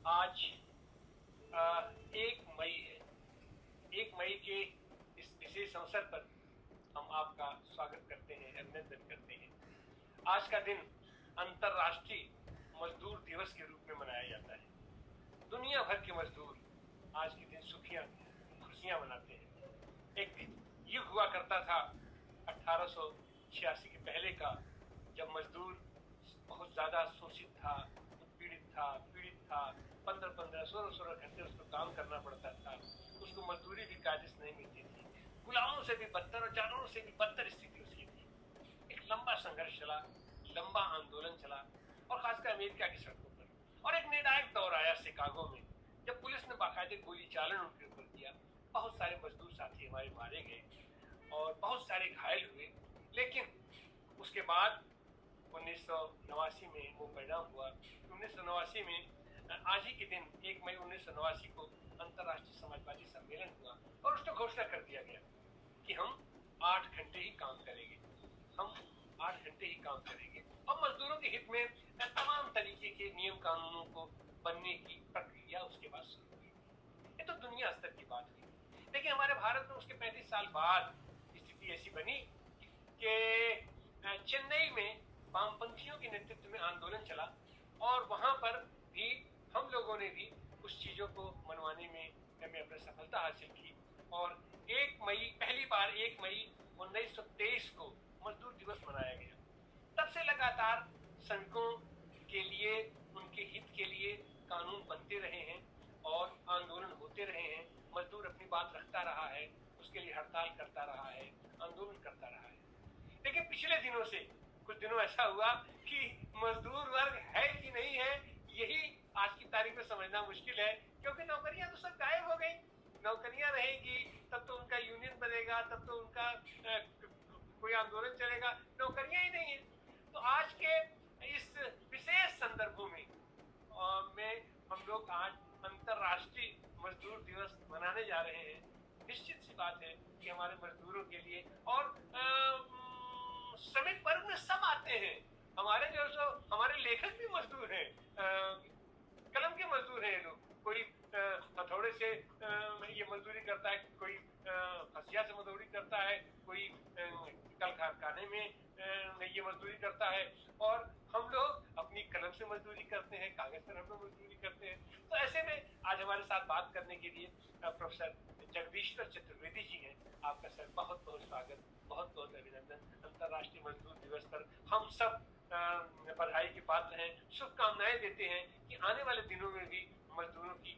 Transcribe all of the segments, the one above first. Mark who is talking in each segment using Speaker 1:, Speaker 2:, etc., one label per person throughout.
Speaker 1: आज 1 मई है। 1 मई के इस विशेष अवसर पर हम आपका स्वागत करते हैं, अभिनंदन करते हैं। आज का दिन अंतर्राष्ट्रीय मजदूर दिवस के रूप में मनाया जाता है। दुनिया भर के मजदूर आज के दिन खुशियां मनाते हैं। एक युग हुआ करता था 1886 के पहले का, जब मजदूर बहुत ज्यादा शोषित था, पीड़ित था। 15-15, 16-16 घंटे उसको काम करना पड़ता था। उसको मजदूरी भी कायदे से नहीं मिलती थी। गुलामों से भी बदतर और जानवरों से भी बदतर स्थिति उसकी थी। एक लंबा संघर्ष चला, लंबा आंदोलन चला, और खासकर अमेरिका की सड़कों पर। और एक निर्णायक दौर आया शिकागो में, जब पुलिस ने बाकायदे गोली चालन उनके ऊपर किया। बहुत सारे मजदूर साथी हमारे मारे गए और बहुत सारे घायल हुए। लेकिन उसके बाद 1989 में वो परिणाम हुआ। 1989 में आज ही के दिन 1 मई 1989 को अंतर्राष्ट्रीय समाजवादी सम्मेलन हुआ और उसने घोषणा कर दिया गया कि हम 8 घंटे ही काम करेंगे। हम 8 घंटे ही काम करेंगे और मजदूरों के हित में तमाम तरीके के नियम कानूनों को बनने की प्रक्रिया उसके बाद शुरू हुई। ये तो दुनिया स्तर की बात हुई। लेकिन हमारे भारत में उसके 35 साल बाद स्थिति ऐसी बनी कि चेन्नई में वामपंथियों के नेतृत्व में आंदोलन चला और वहां पर भी हम लोगों ने भी उस चीजों को मनवाने में हमें अपनी सफलता हासिल की। और 1 मई, पहली बार 1 मई 1923 को मजदूर दिवस मनाया गया। तब से लगातार श्रमिकों के लिए, उनके हित के लिए कानून बनते रहे हैं और आंदोलन होते रहे हैं। मजदूर अपनी बात रखता रहा है, उसके लिए हड़ताल करता रहा है, आंदोलन करता रहा है। लेकिन पिछले दिनों से कुछ दिनों ऐसा हुआ कि मजदूर वर्ग है कि नहीं है, यही आज की तारीख में समझना मुश्किल है। क्योंकि नौकरियां तो सब गायब हो गई। नौकरियां रहेगी तब तो उनका यूनियन बनेगा, तब तो उनका कोई आंदोलन चलेगा। नौकरियां ही नहीं है। तो आज के इस विशेष संदर्भों में हम लोग आज अंतर्राष्ट्रीय मजदूर दिवस मनाने जा रहे हैं। निश्चित सी बात है कि हमारे मजदूरों के लिए और श्रमिक वर्ग में सब आते हैं। हमारे लेखक भी मजदूर हैं, कलम के मजदूर हैं ये लोग। कोई हथौड़े से ये मजदूरी करता है, कोई हसिया से मजदूरी करता है, कोई कल कारखाने में ये मजदूरी करता है, और हम लोग अपनी कलम से मजदूरी करते हैं, कागज पर हम लोग मजदूरी करते हैं। तो ऐसे में आज हमारे साथ बात करने के लिए प्रोफेसर जगदीश्वर चतुर्वेदी जी हैं। आपका सर बहुत बहुत स्वागत, बहुत बहुत अभिनंदन। अंतर्राष्ट्रीय मजदूर दिवस पर हम सब बधाई के पात्र हैं, शुभकामनाएं देते हैं कि आने वाले दिनों में भी मजदूरों की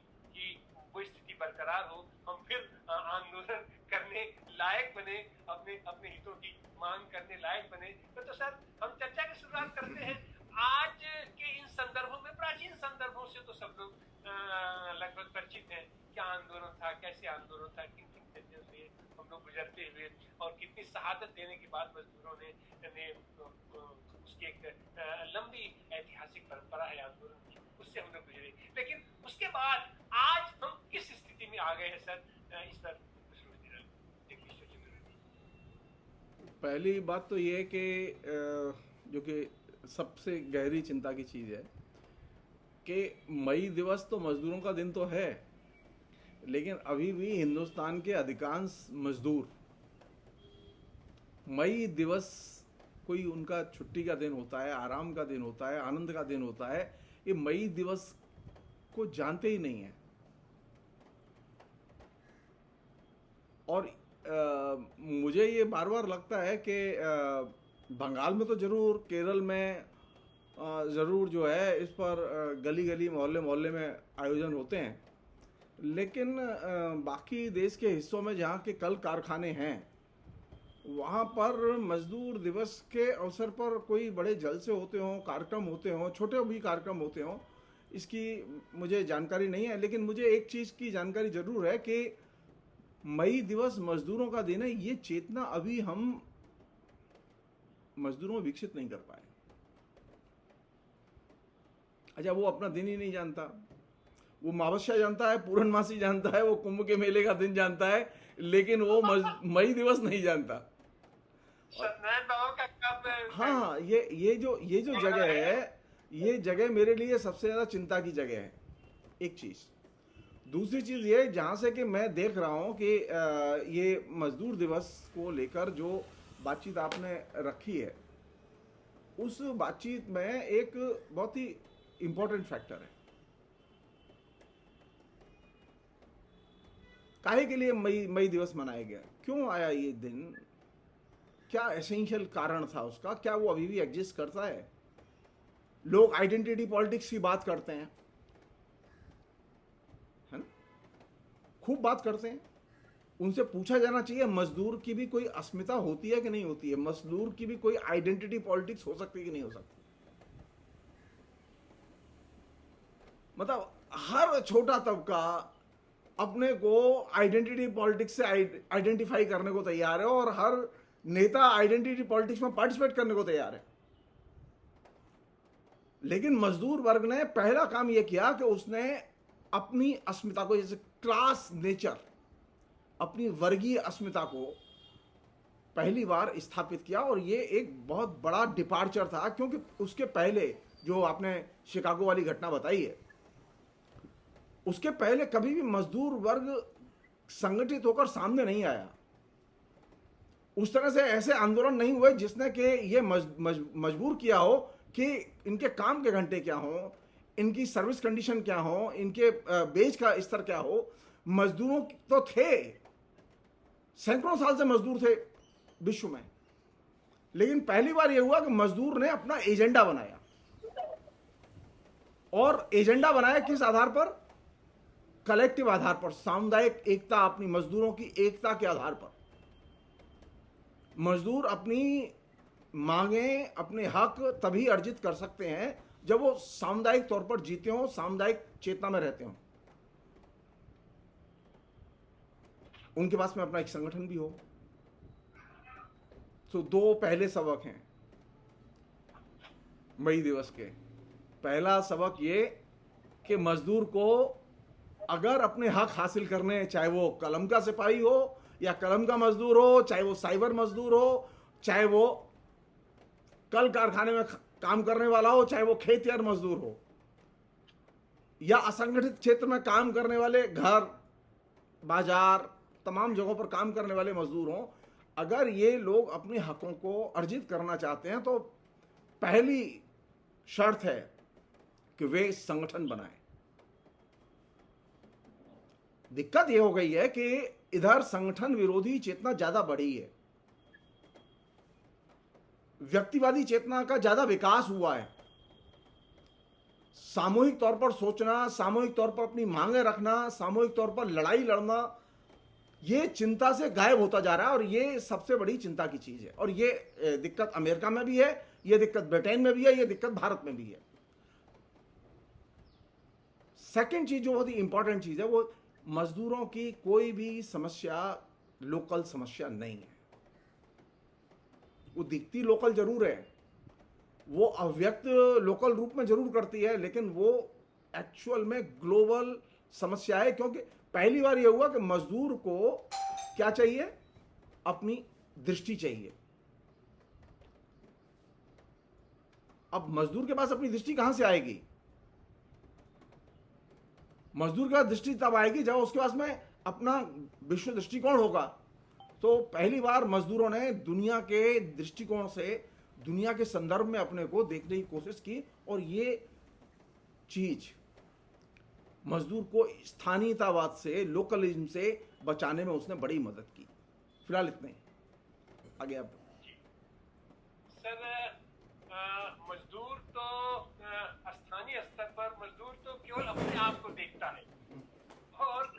Speaker 1: वो स्थिति बरकरार हो, हम फिर आंदोलन करने लायक बने, अपने हितों की मांग करने लायक बने। तो सर, हम चर्चा की शुरुआत करते हैं। आज के इन संदर्भों में, प्राचीन संदर्भों से तो सब लोग लगभग परिचित हैं। क्या आंदोलन था, कैसे आंदोलन था, किन किन चीजों से हम लोग गुजरते हुए, और कितनी शहादत देने के बाद मजदूरों ने उसकी एक लंबी ऐतिहासिक परंपरा है आंदोलन की, उससे हम लोग गुजरे। लेकिन उसके बाद आज हम किस स्थिति में आ गए हैं सर, इस पर कुछ
Speaker 2: पहली बात तो ये है कि जो कि सबसे गहरी चिंता की चीज़ है कि मई दिवस तो मजदूरों का दिन तो है, लेकिन अभी भी हिंदुस्तान के अधिकांश मजदूर मई दिवस कोई उनका छुट्टी का दिन होता है, आराम का दिन होता है, आनंद का दिन होता है, ये मई दिवस को जानते ही नहीं है। और मुझे ये बार बार लगता है कि बंगाल में तो ज़रूर, केरल में ज़रूर जो है इस पर गली गली, मोहल्ले मोहल्ले में आयोजन होते हैं, लेकिन बाकी देश के हिस्सों में जहाँ के कल कारखाने हैं, वहाँ पर मजदूर दिवस के अवसर पर कोई बड़े जलसे होते हों, कार्यक्रम होते हों, छोटे भी कार्यक्रम होते हों, इसकी मुझे जानकारी नहीं है। लेकिन मुझे एक चीज़ की जानकारी ज़रूर है कि मई दिवस मजदूरों का दिन है। ये चेतना अभी हम मजदूरों में विकसित नहीं कर पाए। अच्छा, वो अपना दिन ही नहीं जानता, वो अमावस्या जानता है, पूर्णमासी जानता है, वो कुंभ के मेले का दिन जानता है, लेकिन वो मई दिवस नहीं जानता। हाँ, ये जो जगह है, ये जगह मेरे लिए सबसे ज्यादा चिंता की जगह है। एक चीज़। दूसरी चीज़ ये, जहाँ से कि मैं देख रहा हूँ कि ये मजदूर दिवस को लेकर जो बातचीत आपने रखी है, उस बातचीत में एक बहुत ही इम्पोर्टेंट फैक्टर है। काहे के लिए मई मई दिवस मनाया गया, क्यों आया ये दिन, क्या एसेंशियल कारण था उसका, क्या वो अभी भी एग्जिस्ट करता है? लोग आइडेंटिटी पॉलिटिक्स की बात करते हैं, है ना, खूब बात करते हैं। उनसे पूछा जाना चाहिए मजदूर की भी कोई अस्मिता होती है कि नहीं होती है, मजदूर की भी कोई आइडेंटिटी पॉलिटिक्स हो सकती है कि नहीं हो सकती। मतलब हर छोटा तबका अपने को आइडेंटिटी पॉलिटिक्स से आइडेंटिफाई करने को तैयार है, और हर नेता आइडेंटिटी पॉलिटिक्स में पार्टिसिपेट करने को तैयार है। लेकिन मजदूर वर्ग ने पहला काम यह किया कि उसने अपनी अस्मिता को, जैसे क्लास नेचर, अपनी वर्गीय अस्मिता को पहली बार स्थापित किया। और ये एक बहुत बड़ा डिपार्चर था, क्योंकि उसके पहले जो आपने शिकागो वाली घटना बताई है, उसके पहले कभी भी मजदूर वर्ग संगठित होकर सामने नहीं आया। उस तरह से ऐसे आंदोलन नहीं हुए जिसने कि ये मजबूर किया हो कि इनके काम के घंटे क्या हो, इनकी सर्विस कंडीशन क्या हो, इनके बेज का स्तर क्या हो। मजदूरों तो थे, सैकड़ों साल से मजदूर थे विश्व में, लेकिन पहली बार यह हुआ कि मजदूर ने अपना एजेंडा बनाया। और एजेंडा बनाया किस आधार पर? कलेक्टिव आधार पर, सामुदायिक एकता, अपनी मजदूरों की एकता के आधार पर। मजदूर अपनी मांगे, अपने हक तभी अर्जित कर सकते हैं जब वो सामुदायिक तौर पर जीते हों, सामुदायिक चेतना में रहते हों, उनके पास में अपना एक संगठन भी हो। तो दो पहले सबक हैं मई दिवस के। पहला सबक ये कि मजदूर को अगर अपने हक हासिल करने, चाहे वो कलम का सिपाही हो या कलम का मजदूर हो, चाहे वो साइबर मजदूर हो, चाहे वो कल कारखाने में काम करने वाला हो, चाहे वो खेतिहर मजदूर हो, या असंगठित क्षेत्र में काम करने वाले, घर बाजार तमाम जगहों पर काम करने वाले मजदूर हों, अगर ये लोग अपने हकों को अर्जित करना चाहते हैं तो पहली शर्त है कि वे संगठन बनाएं। दिक्कत यह हो गई है कि इधर संगठन विरोधी चेतना ज्यादा बढ़ी है, व्यक्तिवादी चेतना का ज्यादा विकास हुआ है। सामूहिक तौर पर सोचना, सामूहिक तौर पर अपनी मांगे रखना, सामूहिक तौर पर लड़ाई लड़ना, ये चिंता से गायब होता जा रहा है। और ये सबसे बड़ी चिंता की चीज है। और ये दिक्कत अमेरिका में भी है, ये दिक्कत ब्रिटेन में भी है, ये दिक्कत भारत में भी है। सेकंड चीज जो बहुत ही इंपॉर्टेंट चीज है, वो मजदूरों की कोई भी समस्या लोकल समस्या नहीं है। वो दिखती लोकल जरूर है, वो अव्यक्त लोकल रूप में जरूर करती है, लेकिन वो एक्चुअल में ग्लोबल समस्या है। क्योंकि पहली बार ये हुआ कि मजदूर को क्या चाहिए? अपनी दृष्टि चाहिए। अब मजदूर के पास अपनी दृष्टि कहां से आएगी? मजदूर के पास दृष्टि तब आएगी जब उसके पास में अपना विश्व दृष्टिकोण होगा। तो पहली बार मजदूरों ने दुनिया के दृष्टिकोण से, दुनिया के संदर्भ में अपने को देखने की कोशिश की। और ये चीज मजदूर को स्थानीयतावाद से, लोकलिज्म से बचाने में उसने बड़ी मदद की। फिलहाल इतने, आगे आप।
Speaker 1: सर, मजदूर तो स्थानीय स्तर पर मजदूर तो केवल अपने आप को देखता है, और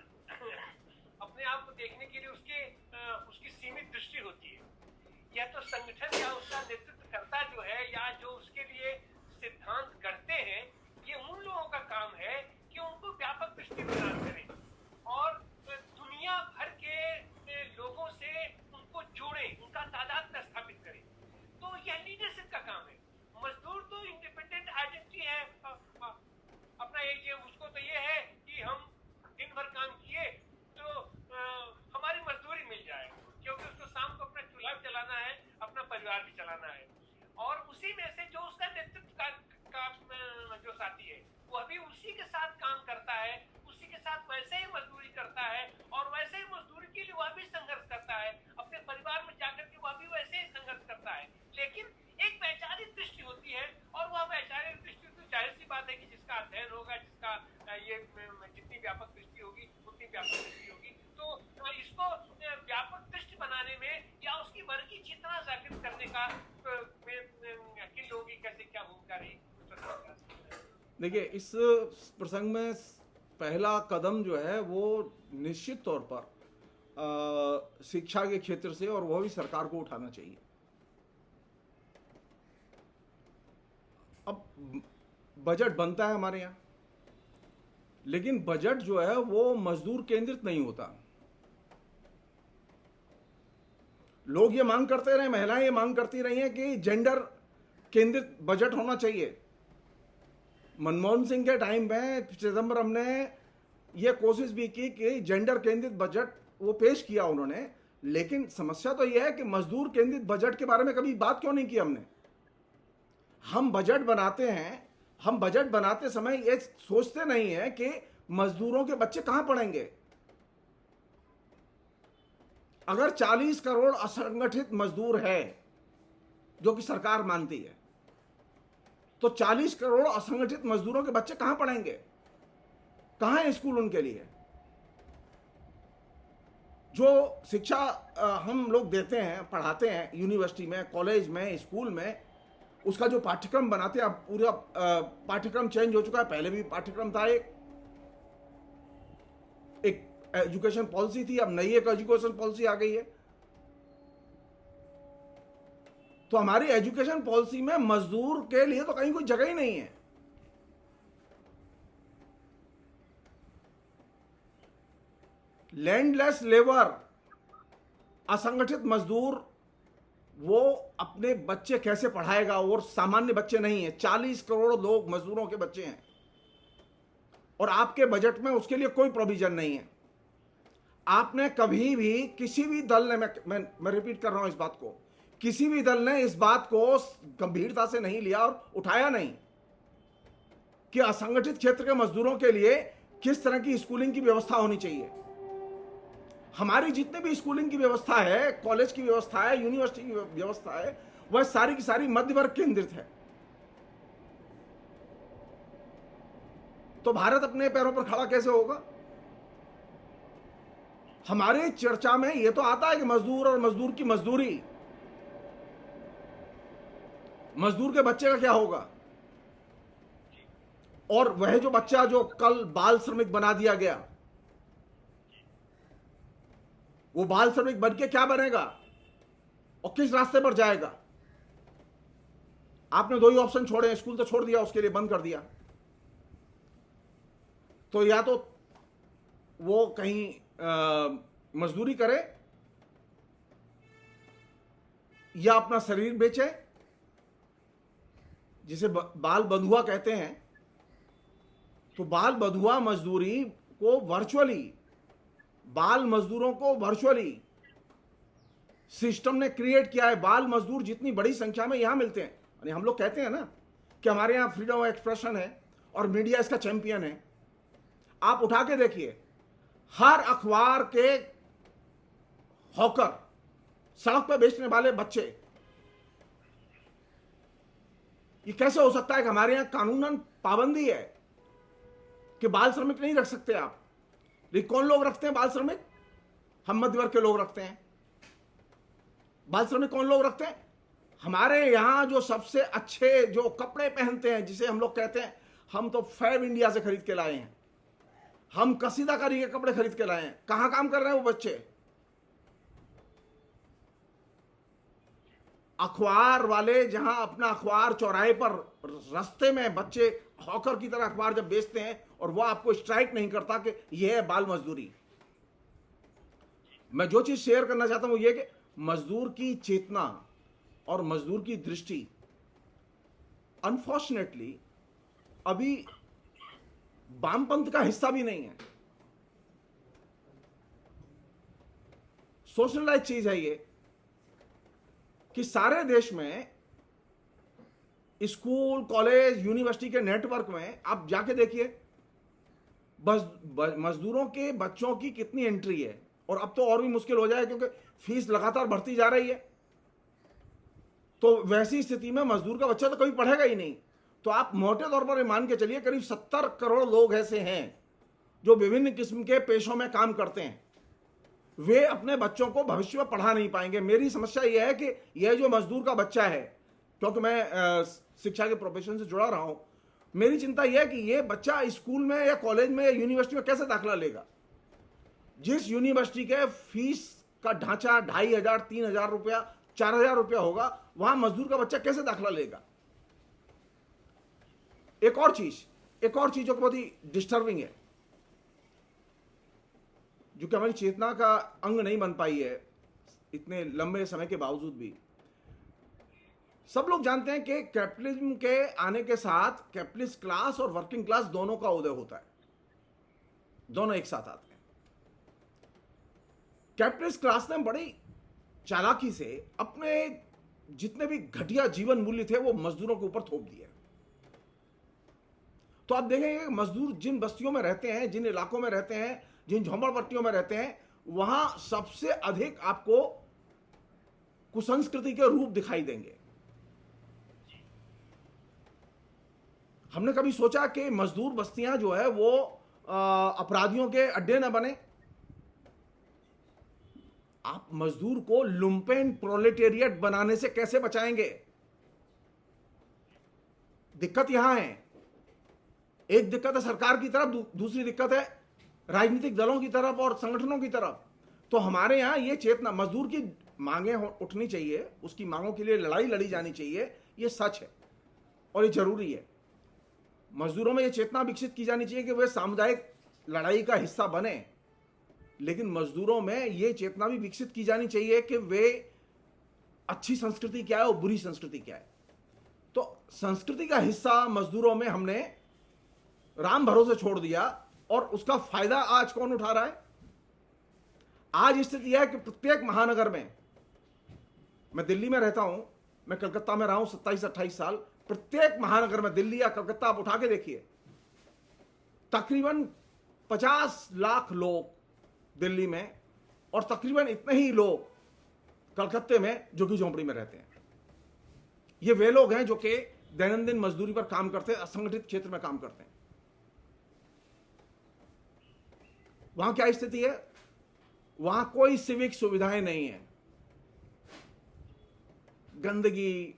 Speaker 1: अपने आप को देखने के लिए उसकी सीमित दृष्टि होती है। या तो संगठन या उसका नेतृत्वकर्ता जो है, या जो उसके लिए सिद्धांत गढ़ते हैं, ये उन लोगों का काम है कि उनको व्यापक दृष्टि प्रदान करें और दुनिया भर के लोगों से उनको जोड़े, उनका तादाद स्थापित करें। तो यह लीडरशिप का काम है। मजदूर तो इंडिपेंडेंट आइडेंटिटी है अपना। ये उसको तो ये है कि हम दिन भर काम किए तो हमारी मजदूरी मिल जाए, क्योंकि उसको शाम को अपना चूल्हा भी चलाना है, अपना परिवार भी चलाना है। और उसी में से जो उसका नेतृत्व का जो साथी है, वो अभी उसी के साथ काम करता है, साथ वैसे ही मजदूरी करता है और वैसे ही मजदूरी के लिए वह भी संघर्ष करता है, अपने परिवार में जाकर के वह भी वैसे ही संघर्ष करता है। लेकिन एक वैचारिक दृष्टि होती है, और वह वैचारिक दृष्टि तो जाहिर सी बात है कि जिसका अध्ययन होगा, जिसका ये जितनी व्यापक दृष्टि होगी उतनी व्यापक दृष्टि होगी, तो इसको व्यापक दृष्टि बनाने में या उसकी वर्ग की चेतना जागृत करने का किन लोगों की कैसे क्या भूमिका रही।
Speaker 2: देखिए, इस प्रसंग में पहला कदम जो है वो निश्चित तौर पर शिक्षा के क्षेत्र से, और वह भी सरकार को उठाना चाहिए। अब बजट बनता है हमारे यहाँ, लेकिन बजट जो है वो मजदूर केंद्रित नहीं होता। लोग ये मांग करते रहे, महिलाएं ये मांग करती रही हैं कि जेंडर केंद्रित बजट होना चाहिए। मनमोहन सिंह के टाइम में चिदम्बरम ने यह कोशिश भी की कि जेंडर केंद्रित बजट वो पेश किया उन्होंने, लेकिन समस्या तो यह है कि मजदूर केंद्रित बजट के बारे में कभी बात क्यों नहीं की हमने। हम बजट बनाते हैं, हम बजट बनाते समय ये सोचते नहीं है कि मजदूरों के बच्चे कहां पढ़ेंगे। अगर 40 करोड़ असंगठित मजदूर है, जो कि सरकार मानती है, तो 40 करोड़ असंगठित मजदूरों के बच्चे कहां पढ़ेंगे, कहां है स्कूल उनके लिए। जो शिक्षा हम लोग देते हैं, पढ़ाते हैं यूनिवर्सिटी में, कॉलेज में, स्कूल में, उसका जो पाठ्यक्रम बनाते हैं, अब पूरा पाठ्यक्रम चेंज हो चुका है। पहले भी पाठ्यक्रम था, एक एजुकेशन पॉलिसी थी, अब नई एक एजुकेशन पॉलिसी आ गई है। तो हमारी एजुकेशन पॉलिसी में मजदूर के लिए तो कहीं कोई जगह ही नहीं है। लैंडलेस लेबर, असंगठित मजदूर, वो अपने बच्चे कैसे पढ़ाएगा, और सामान्य बच्चे नहीं है, 40 करोड़ लोग मजदूरों के बच्चे हैं, और आपके बजट में उसके लिए कोई प्रोविजन नहीं है। आपने कभी भी, किसी भी दल ने, मैं रिपीट कर रहा हूं इस बात को, किसी भी दल ने इस बात को गंभीरता से नहीं लिया और उठाया नहीं कि असंगठित क्षेत्र के मजदूरों के लिए किस तरह की स्कूलिंग की व्यवस्था होनी चाहिए। हमारी जितने भी स्कूलिंग की व्यवस्था है, कॉलेज की व्यवस्था है, यूनिवर्सिटी की व्यवस्था है, वह सारी की सारी मध्य वर्ग केंद्रित है। तो भारत अपने पैरों पर खड़ा कैसे होगा। हमारे चर्चा में यह तो आता है कि मजदूर और मजदूर की मजदूरी, मजदूर के बच्चे का क्या होगा, और वह जो बच्चा जो कल बाल श्रमिक बना दिया गया, वो बाल श्रमिक बन के क्या बनेगा और किस रास्ते पर जाएगा। आपने दो ही ऑप्शन छोड़े, स्कूल तो छोड़ दिया, उसके लिए बंद कर दिया। तो या तो वो कहीं मजदूरी करे, या अपना शरीर बेचे, जिसे बाल बंधुआ कहते हैं। तो बाल बंधुआ मजदूरी को वर्चुअली, बाल मजदूरों को वर्चुअली सिस्टम ने क्रिएट किया है। बाल मजदूर जितनी बड़ी संख्या में यहां मिलते हैं, यानी हम लोग कहते हैं ना कि हमारे यहां फ्रीडम ऑफ एक्सप्रेशन है और मीडिया इसका चैंपियन है। आप उठा के देखिए, हर अखबार के हॉकर, सड़क पर बेचने वाले बच्चे, ये कैसे हो सकता है कि हमारे यहां कानूनन पाबंदी है कि बाल श्रमिक नहीं रख सकते आप। लेकिन कौन लोग रखते हैं बाल श्रमिक? हम मध्य वर्ग के लोग रखते हैं। बाल श्रमिक कौन लोग रखते हैं? हमारे यहां जो सबसे अच्छे जो कपड़े पहनते हैं, जिसे हम लोग कहते हैं, हम तो फैब इंडिया से खरीद के लाए हैं, हम कसीदाकारी के कपड़े खरीद के लाए हैं। कहां काम कर रहे हैं वो बच्चे? अखबार वाले जहां अपना अखबार चौराहे पर, रास्ते में बच्चे हॉकर की तरह अखबार जब बेचते हैं, और वह आपको स्ट्राइक नहीं करता कि यह है बाल मजदूरी। मैं जो चीज शेयर करना चाहता हूं वो ये कि मजदूर की चेतना और मजदूर की दृष्टि अनफॉर्चुनेटली अभी वामपंथ का हिस्सा भी नहीं है। सोशलाइज चीज है ये कि सारे देश में स्कूल, कॉलेज, यूनिवर्सिटी के नेटवर्क में आप जाके देखिए, मजदूरों के बच्चों की कितनी एंट्री है, और अब तो और भी मुश्किल हो जाए क्योंकि फीस लगातार बढ़ती जा रही है। तो वैसी स्थिति में मजदूर का बच्चा तो कभी पढ़ेगा ही नहीं। तो आप मोटे तौर पर मान के चलिए करीब 70 करोड़ लोग ऐसे हैं जो विभिन्न किस्म के पेशों में काम करते हैं, वे अपने बच्चों को भविष्य में पढ़ा नहीं पाएंगे। मेरी समस्या यह है कि यह जो मजदूर का बच्चा है, क्योंकि मैं शिक्षा के प्रोफेशन से जुड़ा रहा हूं, मेरी चिंता यह है कि यह बच्चा स्कूल में या कॉलेज में या यूनिवर्सिटी में कैसे दाखिला लेगा। जिस यूनिवर्सिटी के फीस का ढांचा 2,500, 3,000 रुपया, 4,000 रुपया होगा, वहां मजदूर का बच्चा कैसे दाखिला लेगा। एक और चीज जो बहुत ही डिस्टर्बिंग है, जो कि हमारी चेतना का अंग नहीं बन पाई है इतने लंबे समय के बावजूद भी। सब लोग जानते हैं कि कैपिटलिज्म के आने के साथ कैपिटलिस्ट क्लास और वर्किंग क्लास दोनों का उदय होता है, दोनों एक साथ आते हैं। कैपिटलिस्ट क्लास ने बड़ी चालाकी से अपने जितने भी घटिया जीवन मूल्य थे वो मजदूरों के ऊपर थोप दिए। तो आप देखेंगे मजदूर जिन बस्तियों में रहते हैं, जिन इलाकों में रहते हैं, जिन झोंपड़पट्टियों में रहते हैं, वहां सबसे अधिक आपको कुसंस्कृति के रूप दिखाई देंगे। हमने कभी सोचा कि मजदूर बस्तियां जो है वो अपराधियों के अड्डे न बने। आप मजदूर को लुम्पेन प्रोलेटेरिएट बनाने से कैसे बचाएंगे? दिक्कत यहां है। एक दिक्कत है सरकार की तरफ, दूसरी दिक्कत है राजनीतिक दलों की तरफ और संगठनों की तरफ। तो हमारे यहां ये चेतना, मजदूर की मांगें उठनी चाहिए, उसकी मांगों के लिए लड़ाई लड़ी जानी चाहिए, ये सच है और ये जरूरी है। मजदूरों में ये चेतना विकसित की जानी चाहिए कि वे सामुदायिक लड़ाई का हिस्सा बने, लेकिन मजदूरों में ये चेतना भी विकसित की जानी चाहिए कि वे अच्छी संस्कृति क्या है और बुरी संस्कृति क्या है। तो संस्कृति का हिस्सा मजदूरों में हमने राम भरोसे छोड़ दिया, और उसका फायदा आज कौन उठा रहा है? आज स्थिति है कि प्रत्येक महानगर में, मैं दिल्ली में रहता हूं, मैं कलकत्ता में रहा हूं 27-28 साल, प्रत्येक महानगर में, दिल्ली या कलकत्ता आप उठा के देखिए, तकरीबन 50 लाख लोग दिल्ली में और तकरीबन इतने ही लोग कलकत्ते में झुग्गी झोंपड़ी में रहते हैं। ये वे लोग हैं जो कि दैनंदिन मजदूरी पर काम करते हैं, असंगठित क्षेत्र में काम करते हैं। वहां क्या स्थिति है? वहां कोई सिविक सुविधाएं नहीं है, गंदगी,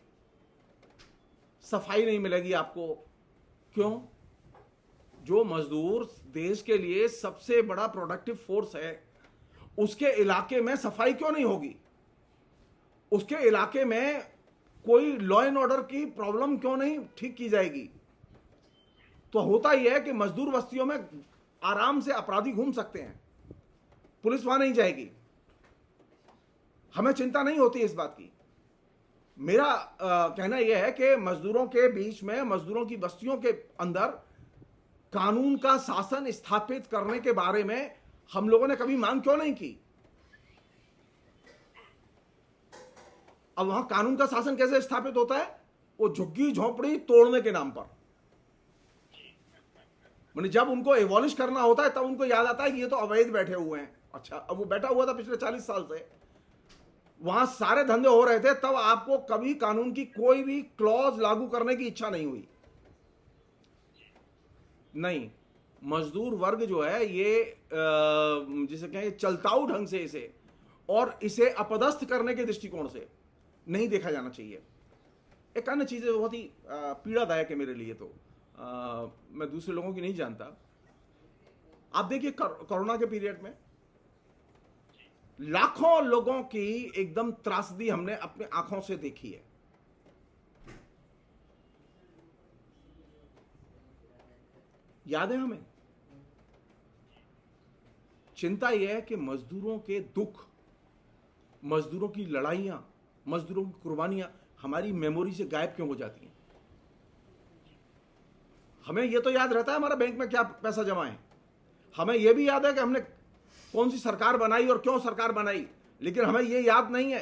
Speaker 2: सफाई नहीं मिलेगी आपको। क्यों? जो मजदूर देश के लिए सबसे बड़ा प्रोडक्टिव फोर्स है, उसके इलाके में सफाई क्यों नहीं होगी? उसके इलाके में कोई लॉ एंड ऑर्डर की प्रॉब्लम क्यों नहीं ठीक की जाएगी? तो होता ही है कि मजदूर बस्तियों में आराम से अपराधी घूम सकते हैं, पुलिस वहां नहीं जाएगी, हमें चिंता नहीं होती इस बात की। मेरा कहना यह है कि मजदूरों के बीच में, मजदूरों की बस्तियों के अंदर कानून का शासन स्थापित करने के बारे में हम लोगों ने कभी मांग क्यों नहीं की? अब वहां कानून का शासन कैसे स्थापित होता है? वो झुग्गी झोंपड़ी तोड़ने के नाम पर। मैंने जब उनको एवॉलिश करना होता है तब उनको याद आता है कि ये तो अवैध बैठे हुए हैं। अच्छा, अब वो बैठा हुआ था पिछले 40 साल से, वहां सारे धंधे हो रहे थे, तब आपको कभी कानून की कोई भी क्लॉज लागू करने की इच्छा नहीं हुई। नहीं, मजदूर वर्ग जो है ये जिसे कहें चलताऊ ढंग से इसे, और इसे अपदस्थ करने के दृष्टिकोण से नहीं देखा जाना चाहिए। एक अन्य चीज बहुत ही पीड़ादायक है मेरे लिए, तो मैं दूसरे लोगों की नहीं जानता। आप देखिए कोरोना के पीरियड में लाखों लोगों की एकदम त्रासदी हमने अपने आंखों से देखी है। याद है हमें? चिंता यह है कि मजदूरों के दुख, मजदूरों की लड़ाइयां, मजदूरों की कुर्बानियां हमारी मेमोरी से गायब क्यों हो जाती हैं? हमें यह तो याद रहता है हमारा बैंक में क्या पैसा जमा है, हमें यह भी याद है कि हमने कौन सी सरकार बनाई और क्यों सरकार बनाई, लेकिन हमें यह याद नहीं है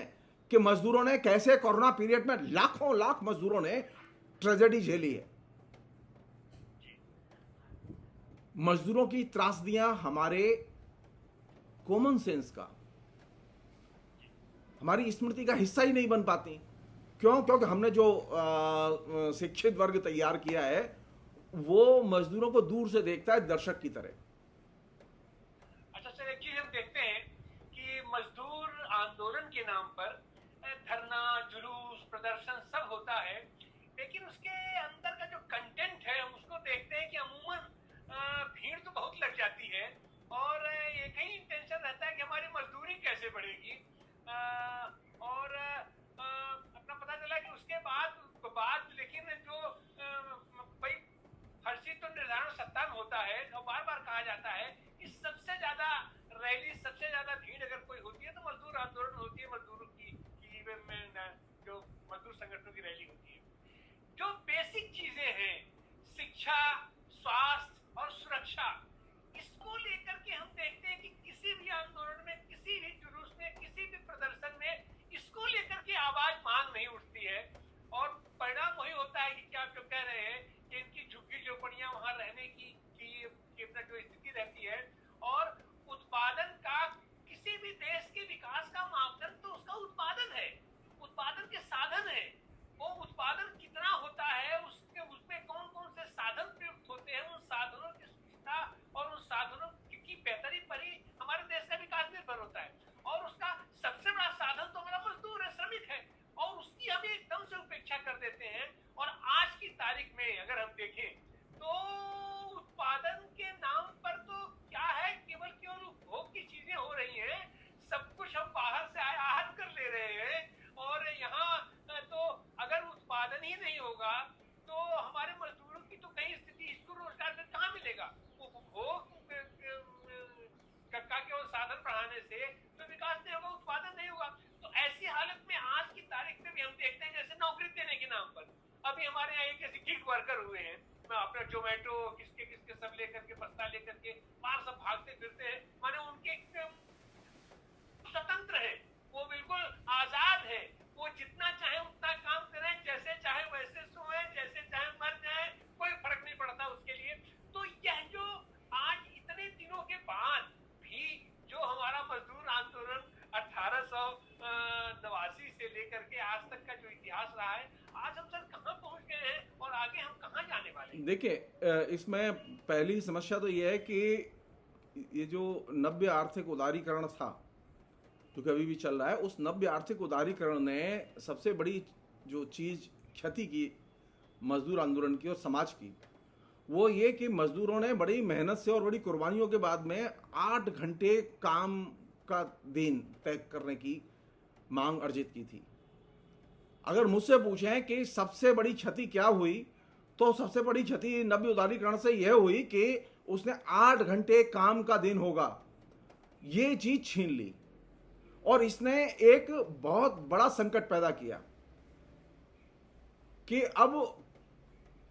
Speaker 2: कि मजदूरों ने कैसे कोरोना पीरियड में लाखों लाख मजदूरों ने ट्रेजेडी झेली है। मजदूरों की त्रासदियां हमारे कॉमन सेंस का, हमारी स्मृति का हिस्सा ही नहीं बन पाती। क्यों? क्योंकि हमने जो शिक्षित वर्ग तैयार किया है वो मजदूरों को दूर से देखता है दर्शक की तरह।
Speaker 1: अच्छा सर, एक चीज हम देखते हैं कि मजदूर आंदोलन के नाम पर धरना, जुलूस, प्रदर्शन सब होता है, लेकिन उसके अंदर का जो कंटेंट है हम उसको देखते हैं कि अमूमन भीड़ तो बहुत लग जाती है और एक ही इंटेंशन रहता है कि हमारी मजदूरी कैसे बढ़ेगी। और अपना पता चला कि उसके बाद लेकिन जो भाई फर्जी तो निर्धारण सत्ता में होता है और बार बार कहा जाता है कि सबसे ज्यादा रैली, सबसे ज्यादा भीड़ अगर कोई होती है तो मजदूर आंदोलन होती है, मजदूरों की जो मजदूर संगठनों की रैली होती है। जो बेसिक चीजें हैं, शिक्षा, स्वास्थ्य और सुरक्षा, इसको लेकर के हम देखते हैं कि किसी भी आंदोलन में, किसी भी जुलूस में, किसी भी प्रदर्शन में इसको लेकर के आवाज मांग नहीं उठती है। और परिणाम वही होता है कि क्या आप जो कह रहे हैं कि इनकी झुग्गी झोपड़ियां वहां रहने की अपना जो स्थिति रहती है, और उत्पादन का, किसी भी देश के विकास का मापदंड तो उसका उत्पादन है, उत्पादन के साधन है। वो उत्पादन कितना होता है, उसमें कौन कौन से साधन प्रयुक्त होते हैं, उन साधनों की सुविधा और उन साधनों की बेहतरी पर ही हमारे देश का विकास निर्भर होता है। और उसका सबसे बड़ा साधन तो हमारा मजदूर है, श्रमिक है, और उसकी हम एकदम से उपेक्षा कर देते हैं। और आज की तारीख में अगर हम देखें तो उत्पादन के नाम पर तो क्या है, केवल उपभोग की चीजें हो रही हैं, सब कुछ हम बाहर से आयात कर ले रहे हैं। और यहाँ तो अगर उत्पादन ही नहीं होगा तो हमारे मजदूरों की तो कहीं स्थिति, इसको रोजगार फिर कहाँ मिलेगा? उपभोग का केवल साधन बढ़ाने से तो विकास नहीं होगा, उत्पादन नहीं होगा। तो ऐसी हालत में आज की तारीख में भी हम देखते हैं जैसे नौकरी देने के नाम पर अभी हमारे यहाँ एक ऐसे गिग वर्कर हुए हैं, अपना जोमेटो किसके सब लेकर के, बस्ता लेकर के बाहर सब भागते फिरते हैं। माने उनके स्वतंत्र है, वो बिल्कुल आजाद है, वो जितना चाहे उतना काम करें, जैसे चाहे वैसे सोए, जैसे चाहे मर जाए, कोई फर्क नहीं पड़ता उसके लिए। तो यह जो आज इतने दिनों के बाद भी जो हमारा मजदूर आंदोलन 1889 से लेकर के आज तक का जो इतिहास रहा है, आज हम सर कहाँ पहुंच गए हैं और आगे हम कहाँ जाने वाले हैं?
Speaker 2: देखिए, इसमें पहली समस्या तो ये है कि ये जो नव्य आर्थिक उदारीकरण था जो कि अभी भी चल रहा है, उस नव्य आर्थिक उदारीकरण ने सबसे बड़ी जो चीज क्षति की मजदूर आंदोलन की और समाज की, वो ये कि मजदूरों ने बड़ी मेहनत से और बड़ी कुर्बानियों के बाद में 8 घंटे काम का दिन तय करने की मांग अर्जित की थी। अगर मुझसे पूछें कि सबसे बड़ी क्षति क्या हुई, तो सबसे बड़ी क्षति नव्य उदारीकरण से यह हुई कि उसने 8 घंटे काम का दिन होगा ये चीज छीन ली, और इसने एक बहुत बड़ा संकट पैदा किया कि अब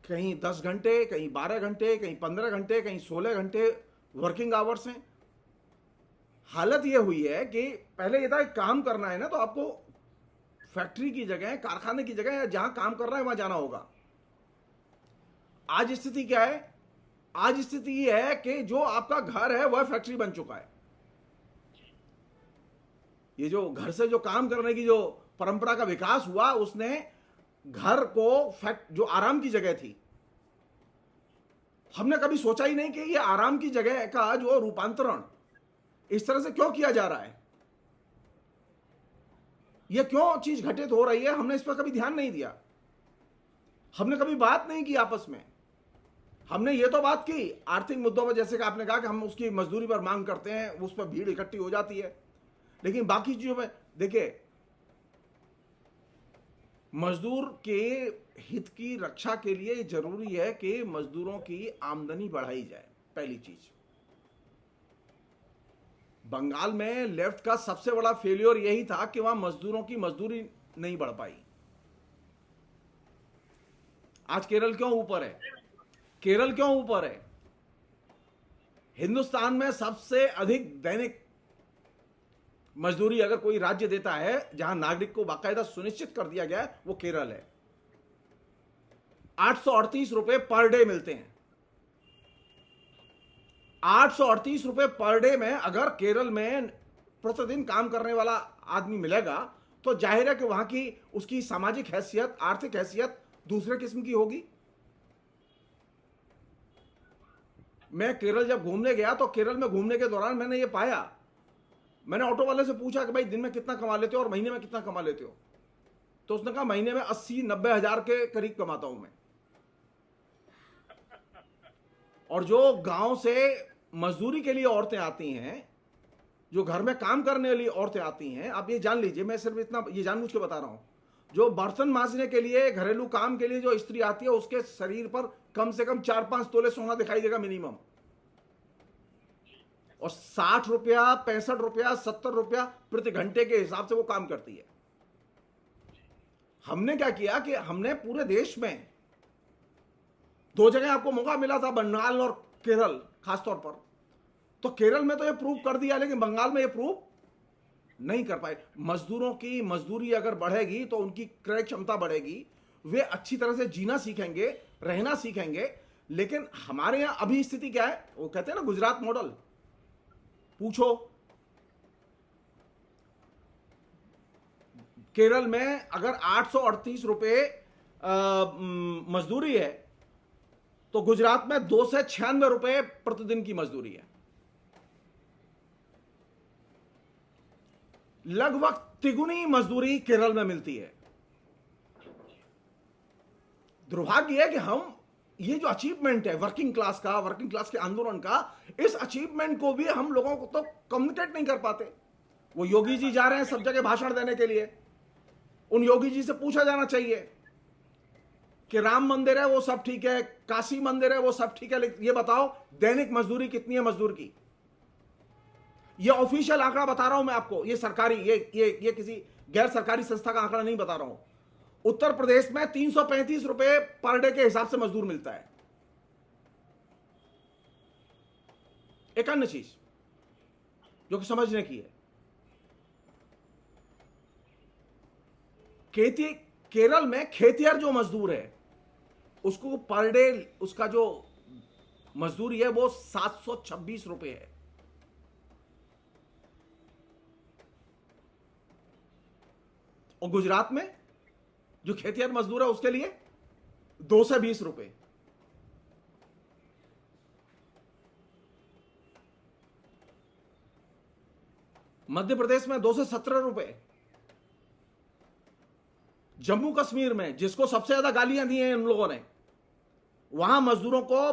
Speaker 2: कहीं 10 घंटे, कहीं 12 घंटे, कहीं 15 घंटे, कहीं 16 घंटे वर्किंग आवर्स हैं। हालत यह हुई है कि पहले ये था काम करना है ना तो आपको फैक्ट्री की जगह, कारखाने की जगह, या जहां काम कर रहा है वहां जाना होगा। आज स्थिति क्या है? आज स्थिति यह है कि जो आपका घर है वह फैक्ट्री बन चुका है। ये जो घर से जो काम करने की जो परंपरा का विकास हुआ, उसने घर को जो आराम की जगह थी, हमने कभी सोचा ही नहीं कि ये आराम की जगह का जो रूपांतरण इस तरह से क्यों किया जा रहा है, ये क्यों चीज घटित हो रही है। हमने इस पर कभी ध्यान नहीं दिया, हमने कभी बात नहीं की आपस में। हमने ये तो बात की आर्थिक मुद्दों पर, जैसे कि आपने कहा कि हम उसकी मजदूरी पर मांग करते हैं, उस पर भीड़ इकट्ठी हो जाती है, लेकिन बाकी चीजों में देखिए, मजदूर के हित की रक्षा के लिए जरूरी है कि मजदूरों की आमदनी बढ़ाई जाए। पहली चीज, बंगाल में लेफ्ट का सबसे बड़ा फेलियर यही था कि वहां मजदूरों की मजदूरी नहीं बढ़ पाई। आज केरल क्यों ऊपर है? केरल क्यों ऊपर है? हिंदुस्तान में सबसे अधिक दैनिक मजदूरी अगर कोई राज्य देता है जहां नागरिक को बाकायदा सुनिश्चित कर दिया गया है, वो केरल है। 838 रुपए पर डे मिलते हैं। ₹838 पर डे में अगर केरल में प्रतिदिन काम करने वाला आदमी मिलेगा तो जाहिर है कि वहां की उसकी सामाजिक हैसियत, आर्थिक हैसियत दूसरे किस्म की होगी। मैं केरल जब घूमने गया तो केरल में घूमने के दौरान मैंने ये पाया, मैंने ऑटो वाले से पूछा कि भाई दिन में कितना कमा लेते हो और महीने में कितना कमा लेते हो, तो उसने कहा महीने में 80-90 हजार के करीब कमाता हूं मैं। और जो गांव से मजदूरी के लिए औरतें आती हैं, जो घर में काम करने वाली औरतें आती हैं, आप ये जान लीजिए, मैं सिर्फ इतना ये जानबूझ के बता रहा हूं, जो बर्तन मांजने के लिए, घरेलू काम के लिए जो स्त्री आती है उसके शरीर पर कम से कम 4-5 तोले सोना दिखाई देगा मिनिमम। और 60 रुपया, 65 रुपया, 70 रुपया प्रति घंटे के हिसाब से वो काम करती है। हमने क्या किया कि हमने पूरे देश में 2 जगह आपको मौका मिला था, बंगाल और केरल खासतौर पर, तो केरल में तो ये प्रूव कर दिया, लेकिन बंगाल में ये प्रूव नहीं कर पाए। मजदूरों की मजदूरी अगर बढ़ेगी तो उनकी क्रय क्षमता बढ़ेगी, वे अच्छी तरह से जीना सीखेंगे, रहना सीखेंगे। लेकिन हमारे यहां अभी स्थिति क्या है, वो कहते हैं ना गुजरात मॉडल, पूछो केरल में अगर 838 रुपए मजदूरी है तो गुजरात में 2 से 96 रुपए प्रतिदिन की मजदूरी है। लगभग तिगुनी मजदूरी केरल में मिलती है। दुर्भाग्य है कि हम ये जो अचीवमेंट है वर्किंग क्लास का, वर्किंग क्लास के आंदोलन का, इस अचीवमेंट को भी हम लोगों को तो कम्युनिकेट नहीं कर पाते। वो योगी जी जा रहे हैं सब जगह भाषण देने के लिए, उन योगी जी से पूछा जाना चाहिए कि राम मंदिर है वो सब ठीक है, काशी मंदिर है वो सब ठीक है, लेकिन ये बताओ दैनिक मजदूरी कितनी है मजदूर की। ये ऑफिशियल आंकड़ा बता रहा हूं मैं आपको, ये सरकारी, ये किसी गैर सरकारी संस्था का आंकड़ा नहीं बता रहा हूं। उत्तर प्रदेश में 335 रुपए पर डे के हिसाब से मजदूर मिलता है। एक अन्य चीज जो कि समझने की है, केरल में खेतिहर जो मजदूर है उसको पर डे उसका जो मजदूरी है वो 726 रुपए है। और गुजरात में जो खेतिहर मजदूर है उसके लिए 2 से 20 रुपए। मध्य प्रदेश में 2 से 17 रुपए। जम्मू कश्मीर में, जिसको सबसे ज्यादा गालियां दी हैं इन लोगों ने, वहां मजदूरों को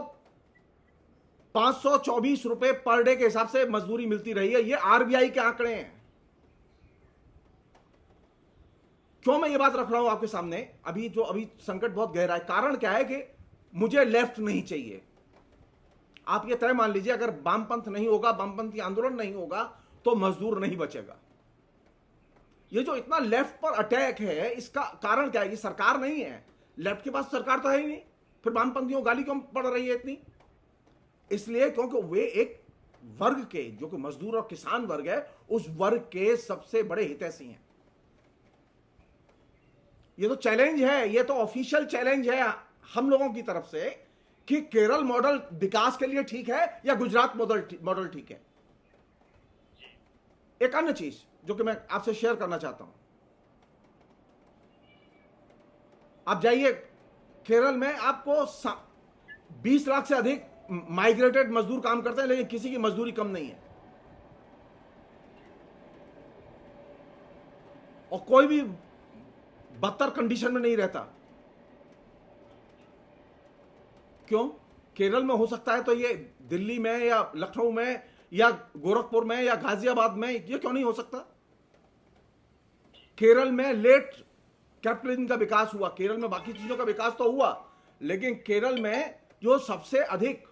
Speaker 2: 524 रुपए पर डे के हिसाब से मजदूरी मिलती रही है। ये आरबीआई के आंकड़े हैं। क्यों मैं ये बात रख रहा हूं आपके सामने, अभी संकट बहुत गहरा है। कारण क्या है कि मुझे लेफ्ट नहीं चाहिए। आप ये तय मान लीजिए, अगर वामपंथ नहीं होगा, वामपंथी आंदोलन नहीं होगा तो मजदूर नहीं बचेगा। ये जो इतना लेफ्ट पर अटैक है, इसका कारण क्या है? ये सरकार नहीं है, लेफ्ट के पास सरकार तो है ही नहीं, फिर वामपंथियों गाली क्यों पड़ रही है इतनी? इसलिए क्योंकि वे एक वर्ग के, जो कि मजदूर और किसान वर्ग है, उस वर्ग के सबसे बड़े हितैषी हैं। ये तो चैलेंज है, ये तो ऑफिशियल चैलेंज है हम लोगों की तरफ से कि केरल मॉडल विकास के लिए ठीक है या गुजरात मॉडल ठीक है। एक अन्य चीज जो कि मैं आपसे शेयर करना चाहता हूं, आप जाइए केरल में, आपको 20 लाख से अधिक माइग्रेटेड मजदूर काम करते हैं, लेकिन किसी की मजदूरी कम नहीं है। और कोई भी बदतर कंडीशन में नहीं रहता। क्यों? केरल में हो सकता है तो ये दिल्ली में या लखनऊ में या गोरखपुर में या गाजियाबाद में ये क्यों नहीं हो सकता? केरल में लेट कैपिटलिज्म का विकास हुआ, केरल में बाकी चीजों का विकास तो हुआ, लेकिन केरल में जो सबसे अधिक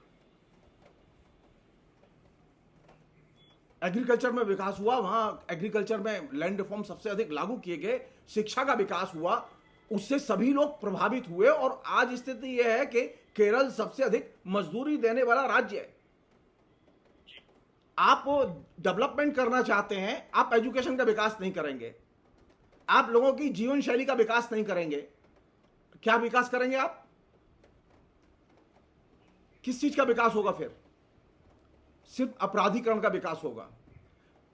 Speaker 2: एग्रीकल्चर में विकास हुआ, वहां एग्रीकल्चर में लैंड रिफॉर्म सबसे अधिक लागू किए गए, शिक्षा का विकास हुआ, उससे सभी लोग प्रभावित हुए। और आज स्थिति यह है कि केरल सबसे अधिक मजदूरी देने वाला राज्य है। आप डेवलपमेंट करना चाहते हैं, आप एजुकेशन का विकास नहीं करेंगे, आप लोगों की जीवन शैली का विकास नहीं करेंगे, क्या विकास करेंगे आप? किस चीज का विकास होगा फिर? सिर्फ अपराधीकरण का विकास होगा।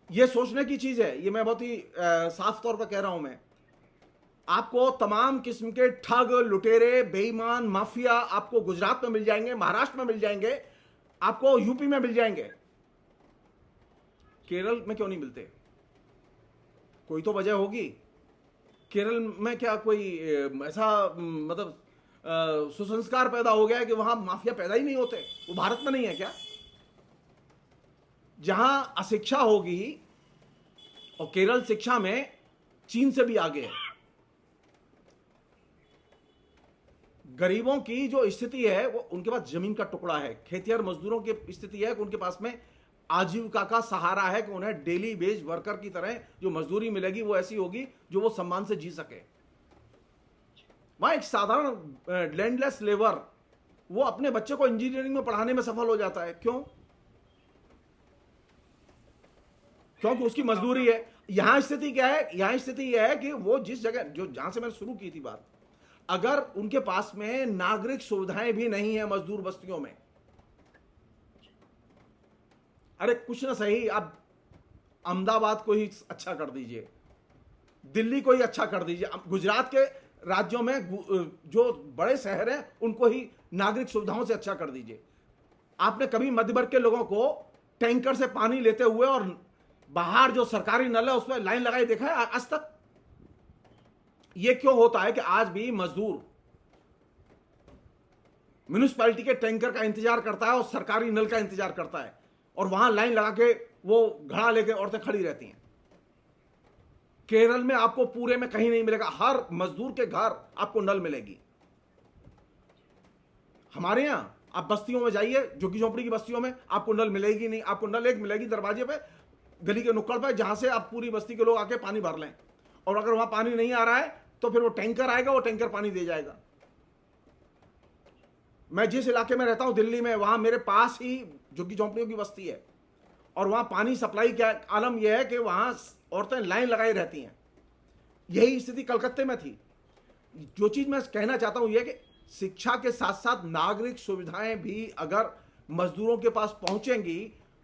Speaker 2: यह सोचने की चीज है, ये मैं बहुत ही साफ तौर पर कह रहा हूं। मैं आपको तमाम किस्म के ठग, लुटेरे, बेईमान, माफिया आपको गुजरात में मिल जाएंगे, महाराष्ट्र में मिल जाएंगे, आपको यूपी में मिल जाएंगे। केरल में क्यों नहीं मिलते? कोई तो वजह होगी। केरल में क्या कोई ऐसा मतलब सुसंस्कार पैदा हो गया है कि वहां माफिया पैदा ही नहीं होते? वो भारत में नहीं है क्या? जहां अशिक्षा होगी, और केरल शिक्षा में चीन से भी आगे है। गरीबों की जो स्थिति है वो उनके पास जमीन का टुकड़ा है। खेतिहर मजदूरों की स्थिति है कि उनके पास में आजीविका का सहारा है कि उन्हें डेली वेज वर्कर की तरह जो मजदूरी मिलेगी वो ऐसी होगी जो वो सम्मान से जी सके। वहां एक साधारण लैंडलेस लेबर वो अपने बच्चे को इंजीनियरिंग में पढ़ाने में सफल हो जाता है। क्यों? क्योंकि उसकी मजदूरी है। यहां स्थिति क्या है? यहां स्थिति यह है कि वो जिस जगह जो जहां से मैंने शुरू की थी बात, अगर उनके पास में नागरिक सुविधाएं भी नहीं है मजदूर बस्तियों में, अरे कुछ ना सही आप अहमदाबाद को ही अच्छा कर दीजिए, दिल्ली को ही अच्छा कर दीजिए, गुजरात के राज्यों में जो बड़े शहर हैं उनको ही नागरिक सुविधाओं से अच्छा कर दीजिए। आपने कभी मध्य वर्ग के लोगों को टैंकर से पानी लेते हुए और बाहर जो सरकारी नल है उसमें लाइन लगाई देखा है आज तक? यह क्यों होता है कि आज भी मजदूर म्युनिसिपैलिटी के टैंकर का इंतजार करता है और सरकारी नल का इंतजार करता है, और वहां लाइन लगा के वो घड़ा लेके औरतें खड़ी रहती हैं? केरल में आपको पूरे में कहीं नहीं मिलेगा, हर मजदूर के घर आपको नल मिलेगी। हमारे यहां आप बस्तियों में जाइए, झुग्गी झोंपड़ी की बस्तियों में आपको नल मिलेगी नहीं। आपको नल एक मिलेगी दरवाजे पे, गली के नुक्कड़ पे, जहां से आप पूरी बस्ती के लोग आके पानी भर लें। और अगर वहां पानी नहीं आ रहा है तो फिर वो टैंकर आएगा, वो टैंकर पानी दे जाएगा। मैं जिस इलाके में रहता हूं दिल्ली में, वहां मेरे पास ही झुग्गी झोंपड़ियों की बस्ती है, और वहां पानी सप्लाई का आलम यह है कि वहां औरतें लाइन लगाई रहती हैं। यही स्थिति कलकत्ते में थी। जो चीज मैं कहना चाहता हूं यह कि शिक्षा के साथ साथ नागरिक सुविधाएं भी अगर मजदूरों के पास पहुंचेंगी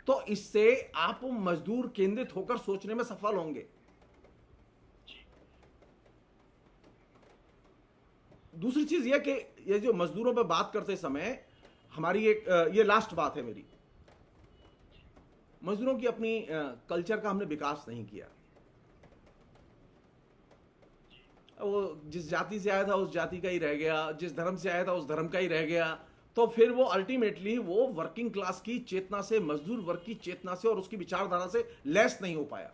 Speaker 2: तो इससे आप मजदूर केंद्रित होकर सोचने में सफल होंगे। दूसरी चीज यह कि ये जो मजदूरों पर बात करते समय हमारी एक ये लास्ट बात है मेरी, मजदूरों की अपनी कल्चर का हमने विकास नहीं किया। वो जिस जाति से आया था उस जाति का ही रह गया, जिस धर्म से आया था उस धर्म का ही रह गया, तो फिर वो अल्टीमेटली वो वर्किंग क्लास की चेतना से, मजदूर वर्ग की चेतना से और उसकी विचारधारा से लैस नहीं हो पाया।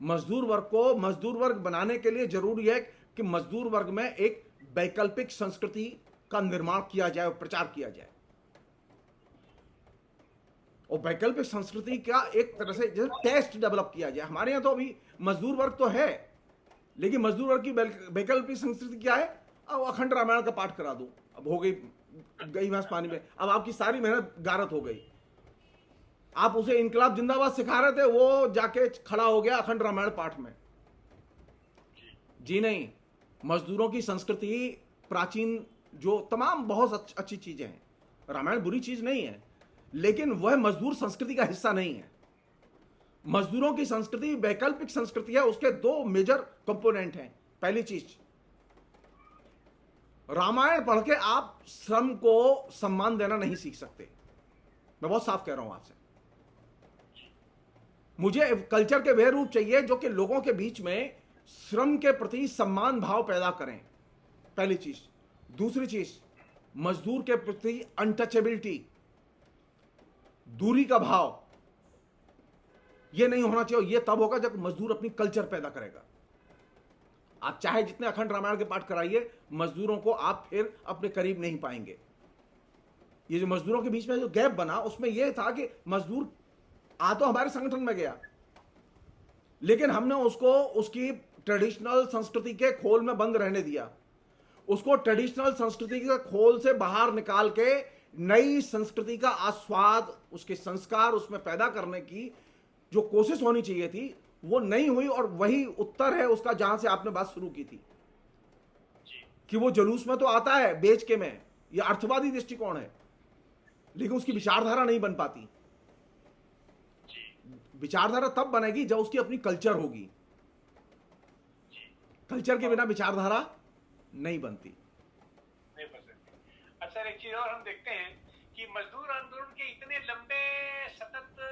Speaker 2: मजदूर वर्ग को मजदूर वर्ग बनाने के लिए जरूरी है कि मजदूर वर्ग में एक वैकल्पिक संस्कृति का निर्माण किया जाए और प्रचार किया जाए, और वैकल्पिक संस्कृति का एक तरह से जैसे टेस्ट डेवलप किया जाए। हमारे यहां तो अभी मजदूर वर्ग तो है, लेकिन मजदूर वर्ग की वैकल्पिक संस्कृति क्या है? अब अखंड रामायण का पाठ करा दो, अब हो गई भैंस पानी में, अब आपकी सारी मेहनत गारत हो गई। आप उसे इनकलाब जिंदाबाद सिखा रहे थे, वो जाके खड़ा हो गया अखंड रामायण पाठ में। जी नहीं, मजदूरों की संस्कृति प्राचीन जो तमाम बहुत अच्छी चीजें हैं, रामायण बुरी चीज नहीं है, लेकिन वह मजदूर संस्कृति का हिस्सा नहीं है। मजदूरों की संस्कृति वैकल्पिक संस्कृति है, उसके दो मेजर कंपोनेंट हैं। पहली चीज, रामायण पढ़ के आप श्रम को सम्मान देना नहीं सीख सकते। मैं बहुत साफ कह रहा हूं आपसे। मुझे कल्चर के वे रूप चाहिए जो कि लोगों के बीच में श्रम के प्रति सम्मान भाव पैदा करें, पहली चीज। दूसरी चीज, मजदूर के प्रति अनटचेबिलिटी, दूरी का भाव, यह नहीं होना चाहिए। यह तब होगा जब मजदूर अपनी कल्चर पैदा करेगा। आप चाहे जितने अखंड रामायण के पाठ कराइए, मजदूरों को आप फिर अपने करीब नहीं पाएंगे। ये जो मजदूरों के बीच में जो गैप बना, उसमें यह था कि मजदूर आ तो हमारे संगठन में गया, लेकिन हमने उसको उसकी ट्रेडिशनल संस्कृति के खोल में बंद रहने दिया। उसको ट्रेडिशनल संस्कृति के खोल से बाहर निकाल के नई संस्कृति का आस्वाद, उसके संस्कार उसमें पैदा करने की जो कोशिश होनी चाहिए थी, वो नहीं हुई। और वही उत्तर है उसका जहां से आपने बात शुरू की थी कि वो जुलूस में तो आता है बेच के में, ये अर्थवादी दृष्टिकोण है, लेकिन उसकी विचारधारा नहीं बन पाती। विचारधारा तब बनेगी जब उसकी अपनी कल्चर होगी। कल्चर के बिना विचारधारा नहीं बनती।
Speaker 1: नहीं बन सकती। अच्छा, एक चीज और हम देखते हैं कि मजदूर आंदोलन के इतने लंबे सतत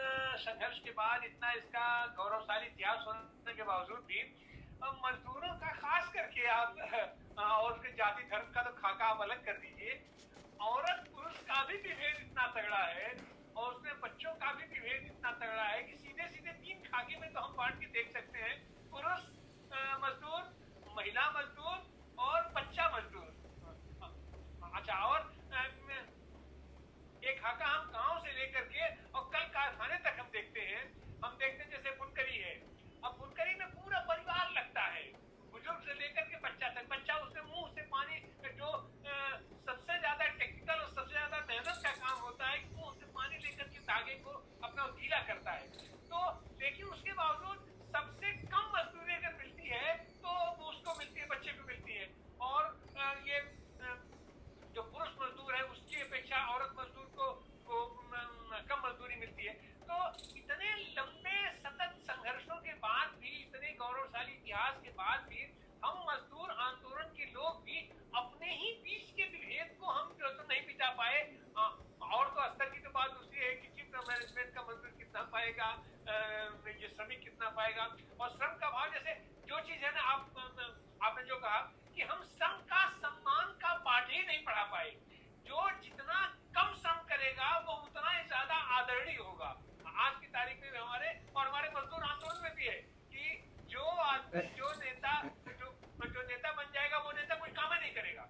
Speaker 1: संघर्ष के बाद, इतना इसका गौरवशाली इतिहास होने के बावजूद भी मजदूरों का, खास करके आप और उसके जाति धर्म का तो खाका आप अलग कर दीजिए, औरत पुरुष का भी विभेद इतना तगड़ा है और उसमें बच्चों का भी विभेद इतना तगड़ा है कि सीधे सीधे 3 खाके में तो हम बांट के देख सकते हैं, पुरुष मजदूर, महिला मजदूर और बच्चा मजदूर। अच्छा, और एक खाका हम गांव से लेकर के और कल कारखाने तक हम देखते हैं जैसे बुनकरी है। अब बुनकरी में पूरा परिवार लगता है, बुजुर्ग से लेकर के बच्चा तक। बच्चा उसके मुंह से पानी, जो सबसे ज्यादा टेक्निकल और सबसे ज्यादा मेहनत का काम होता है, मुंह से पानी लेकर के धागे को अपना गीला करता है। तो लेकिन उसके बावजूद सबसे कम मजदूरी अगर मिलती है तो उसको मिलती है, बच्चे को मिलती है। और ये जो पुरुष मजदूर है उसकी अपेक्षा औरत मजदूर को कम मजदूरी मिलती है। तो इतने लंबे सतत संघर्षों के बाद भी, इतने गौरवशाली इतिहास के बाद भी, हम मजदूर आंदोलन के लोग भी अपने ही बीच के विभेद को हम जो तो नहीं मिटा पाए। और तो स्तर की तो बात दूसरी है कि चिप मैनेजमेंट का मजदूर कितना पाएगा, ये श्रमिक कितना पाएगा। और श्रम का भाव, जैसे जो चीज है ना, आपने जो कहा कि हम श्रम का सम्मान का पाठ ही नहीं पढ़ा पाए। जो जितना कम श्रम करेगा वो उतना ही ज्यादा आदरणीय होगा। आज की तारीख में हमारे और हमारे मजदूर आंदोलन में भी है कि जो आदमी, जो नेता बन जाएगा वो नेता कोई काम ही नहीं करेगा।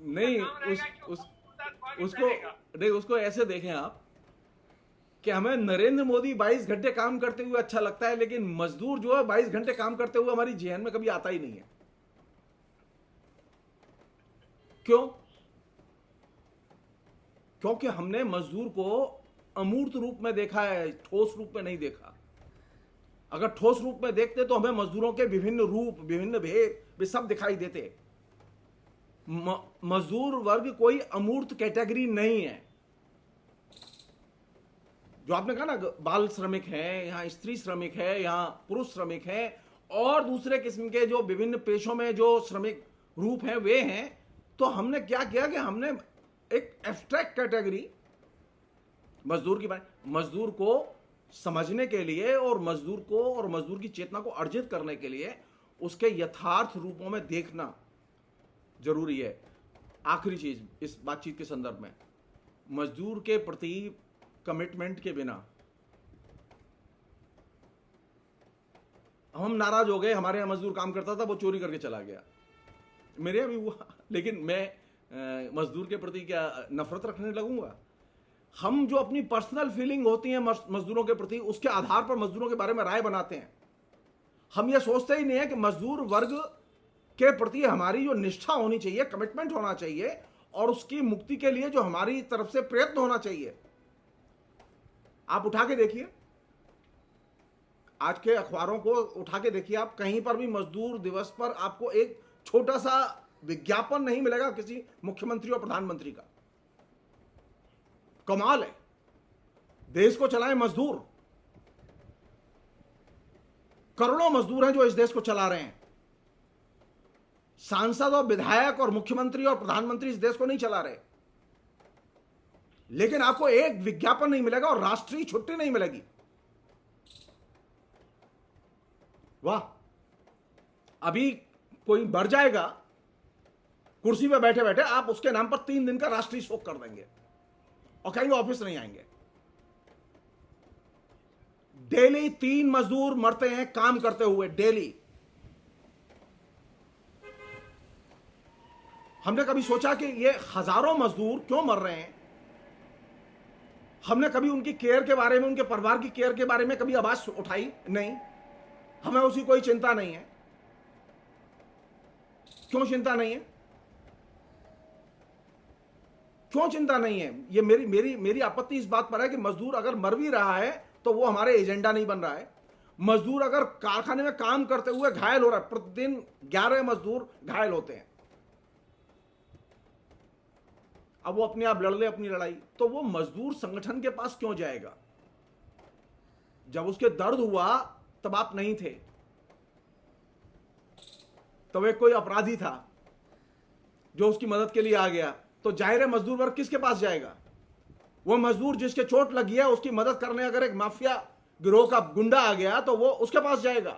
Speaker 2: नहीं, उसको ऐसे देखें आप कि हमें नरेंद्र मोदी 22 घंटे काम करते हुए अच्छा लगता है, लेकिन मजदूर जो है 22 घंटे काम करते हुए हमारी जेहन में कभी आता ही नहीं है। क्यों? क्योंकि हमने मजदूर को अमूर्त रूप में देखा है, ठोस रूप में नहीं देखा। अगर ठोस रूप में देखते तो हमें मजदूरों के विभिन्न रूप, विभिन्न भेद भी सब दिखाई देते। मजदूर वर्ग कोई अमूर्त कैटेगरी नहीं है। जो आपने कहा ना, बाल श्रमिक है, यहाँ स्त्री श्रमिक है, यहाँ पुरुष श्रमिक है, और दूसरे किस्म के जो विभिन्न पेशों में जो श्रमिक रूप हैं वे हैं। तो हमने क्या किया कि हमने एक एब्स्ट्रैक्ट कैटेगरी मजदूर की बात, मजदूर को समझने के लिए और मजदूर को और मजदूर की चेतना को अर्जित करने के लिए उसके यथार्थ रूपों में देखना जरूरी है। आखिरी चीज इस बातचीत के संदर्भ में, मजदूर के प्रति कमिटमेंट के बिना हम नाराज हो गए, हमारे यहां मजदूर काम करता था वो चोरी करके चला गया, मेरे यहां भी हुआ, लेकिन मैं मजदूर के प्रति क्या नफरत रखने लगूंगा? हम जो अपनी पर्सनल फीलिंग होती है मजदूरों के प्रति, उसके आधार पर मजदूरों के बारे में राय बनाते हैं। हम ये सोचते ही नहीं है कि मजदूर वर्ग के प्रति हमारी जो निष्ठा होनी चाहिए, कमिटमेंट होना चाहिए, और उसकी मुक्ति के लिए जो हमारी तरफ से प्रयत्न होना चाहिए। आप उठा के देखिए, आज के अखबारों को उठा के देखिए, आप कहीं पर भी मजदूर दिवस पर आपको एक छोटा सा विज्ञापन नहीं मिलेगा किसी मुख्यमंत्री और प्रधानमंत्री का। कमाल है, देश को चलाए मजदूर, करोड़ों मजदूर हैं जो इस देश को चला रहे हैं। सांसद और विधायक और मुख्यमंत्री और प्रधानमंत्री इस देश को नहीं चला रहे, लेकिन आपको एक विज्ञापन नहीं मिलेगा और राष्ट्रीय छुट्टी नहीं मिलेगी। वाह, अभी कोई मर जाएगा कुर्सी पे बैठे बैठे, आप उसके नाम पर 3 दिन का राष्ट्रीय शोक कर देंगे और कहीं ऑफिस नहीं आएंगे। डेली 3 मजदूर मरते हैं काम करते हुए, डेली। हमने कभी सोचा कि ये हजारों मजदूर क्यों मर रहे हैं? हमने कभी उनकी केयर के बारे में, उनके परिवार की केयर के बारे में कभी आवाज उठाई? नहीं, हमें उसकी कोई चिंता नहीं है। क्यों चिंता नहीं है? क्यों चिंता नहीं है? ये मेरी आपत्ति इस बात पर है कि मजदूर अगर मर भी रहा है तो वो हमारे एजेंडा नहीं बन रहा है। मजदूर अगर कारखाने में काम करते हुए घायल हो रहा है, प्रतिदिन 11 मजदूर घायल होते हैं, अब वो अपने आप लड़ ले अपनी लड़ाई, तो वो मजदूर संगठन के पास क्यों जाएगा? जब उसके दर्द हुआ तब आप नहीं थे, तब एक कोई अपराधी था जो उसकी मदद के लिए आ गया, तो जाहिर है मजदूर वर्ग किसके पास जाएगा? वो मजदूर जिसके चोट लगी है उसकी मदद करने अगर एक माफिया गिरोह का गुंडा आ गया तो वो उसके पास जाएगा।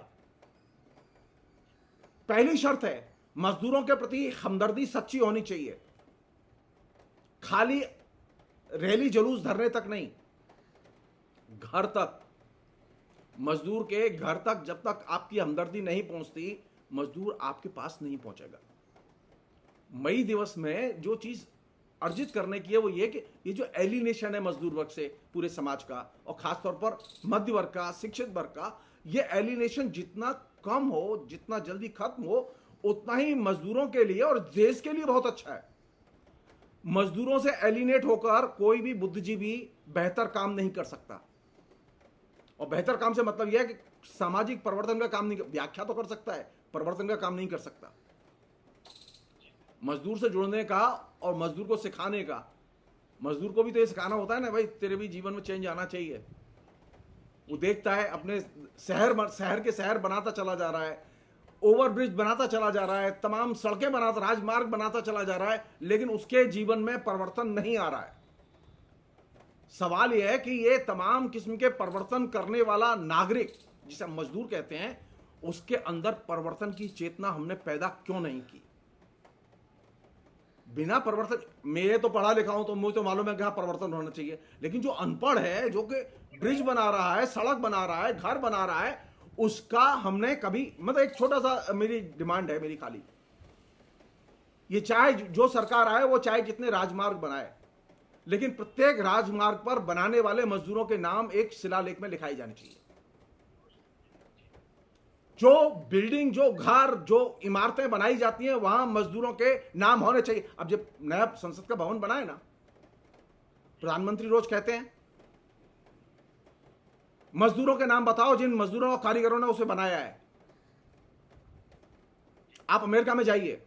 Speaker 2: पहली शर्त है मजदूरों के प्रति हमदर्दी सच्ची होनी चाहिए, खाली रैली जुलूस धरने तक नहीं, घर तक, मजदूर के घर तक जब तक आपकी हमदर्दी नहीं पहुंचती मजदूर आपके पास नहीं पहुंचेगा। मई दिवस में जो चीज अर्जित करने की है वो ये कि ये जो एलिनेशन है मजदूर वर्ग से पूरे समाज का और खासतौर पर मध्य वर्ग का, शिक्षित वर्ग का, ये एलिनेशन जितना कम हो, जितना जल्दी खत्म हो, उतना ही मजदूरों के लिए और देश के लिए बहुत अच्छा है। मजदूरों से एलिनेट होकर कोई भी बुद्धिजीवी बेहतर काम नहीं कर सकता, और बेहतर काम से मतलब यह है कि सामाजिक परिवर्तन का काम नहीं, व्याख्या तो कर सकता है, परिवर्तन का काम नहीं कर सकता। मजदूर से जुड़ने का और मजदूर को सिखाने का, मजदूर को भी तो ये सिखाना होता है ना, भाई तेरे भी जीवन में चेंज आना चाहिए। वो देखता है अपने शहर के शहर बनाता चला जा रहा है, ओवरब्रिज बनाता चला जा रहा है, तमाम सड़कें बनाता, राजमार्ग बनाता चला जा रहा है, लेकिन उसके जीवन में परिवर्तन नहीं आ रहा है। सवाल यह है कि ये तमाम किस्म के परिवर्तन करने वाला नागरिक जिसे हम मजदूर कहते हैं, उसके अंदर परिवर्तन की चेतना हमने पैदा क्यों नहीं की? बिना परिवर्तन, मैं तो पढ़ा लिखा हूं तो मुझे तो मालूम है कि हाँ परिवर्तन होना चाहिए, लेकिन जो अनपढ़ है, जो कि ब्रिज बना रहा है, सड़क बना रहा है, घर बना रहा है, उसका हमने कभी, मतलब एक छोटा सा मेरी डिमांड है मेरी खाली, ये चाहे जो सरकार आए वो चाहे जितने राजमार्ग बनाए, लेकिन प्रत्येक राजमार्ग पर बनाने वाले मजदूरों के नाम एक शिलालेख में लिखाई जानी चाहिए। जो बिल्डिंग, जो घर, जो इमारतें बनाई जाती हैं वहां मजदूरों के नाम होने चाहिए। अब जब नया संसद का भवन बना है ना, प्रधानमंत्री रोज कहते हैं मजदूरों के नाम बताओ जिन मजदूरों और कारीगरों ने उसे बनाया है। आप अमेरिका में जाइए,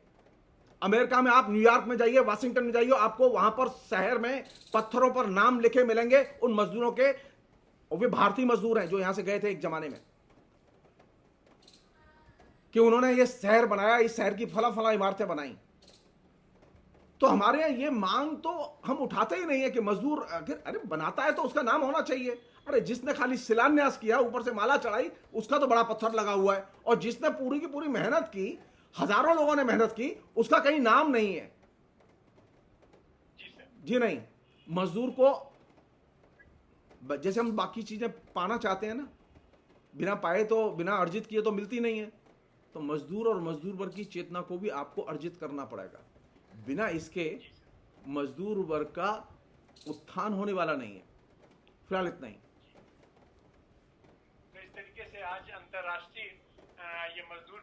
Speaker 2: अमेरिका में आप न्यूयॉर्क में जाइए, वाशिंगटन में जाइए, आपको वहां पर शहर में पत्थरों पर नाम लिखे मिलेंगे उन मजदूरों के, और वे भारतीय मजदूर हैं जो यहां से गए थे एक जमाने में, कि उन्होंने ये शहर बनाया, इस शहर की फला फला इमारतें बनाई। तो हमारे यहां ये मांग तो हम उठाते ही नहीं है कि मजदूर अरे बनाता है तो उसका नाम होना चाहिए। अरे जिसने खाली शिलान्यास किया, ऊपर से माला चढ़ाई, उसका तो बड़ा पत्थर लगा हुआ है, और जिसने पूरी की पूरी मेहनत की, हजारों लोगों ने मेहनत की, उसका कहीं नाम नहीं है। जी नहीं, मजदूर को जैसे हम बाकी चीजें पाना चाहते हैं ना, बिना पाए तो, बिना अर्जित किए तो मिलती नहीं है, तो मजदूर और मजदूर वर्ग की चेतना को भी आपको अर्जित करना पड़ेगा। बिना इसके मजदूर वर्ग का उत्थान होने वाला नहीं है। फिलहाल इतना ही।
Speaker 1: तो इस तरीके से आज अंतर्राष्ट्रीय ये मजदूर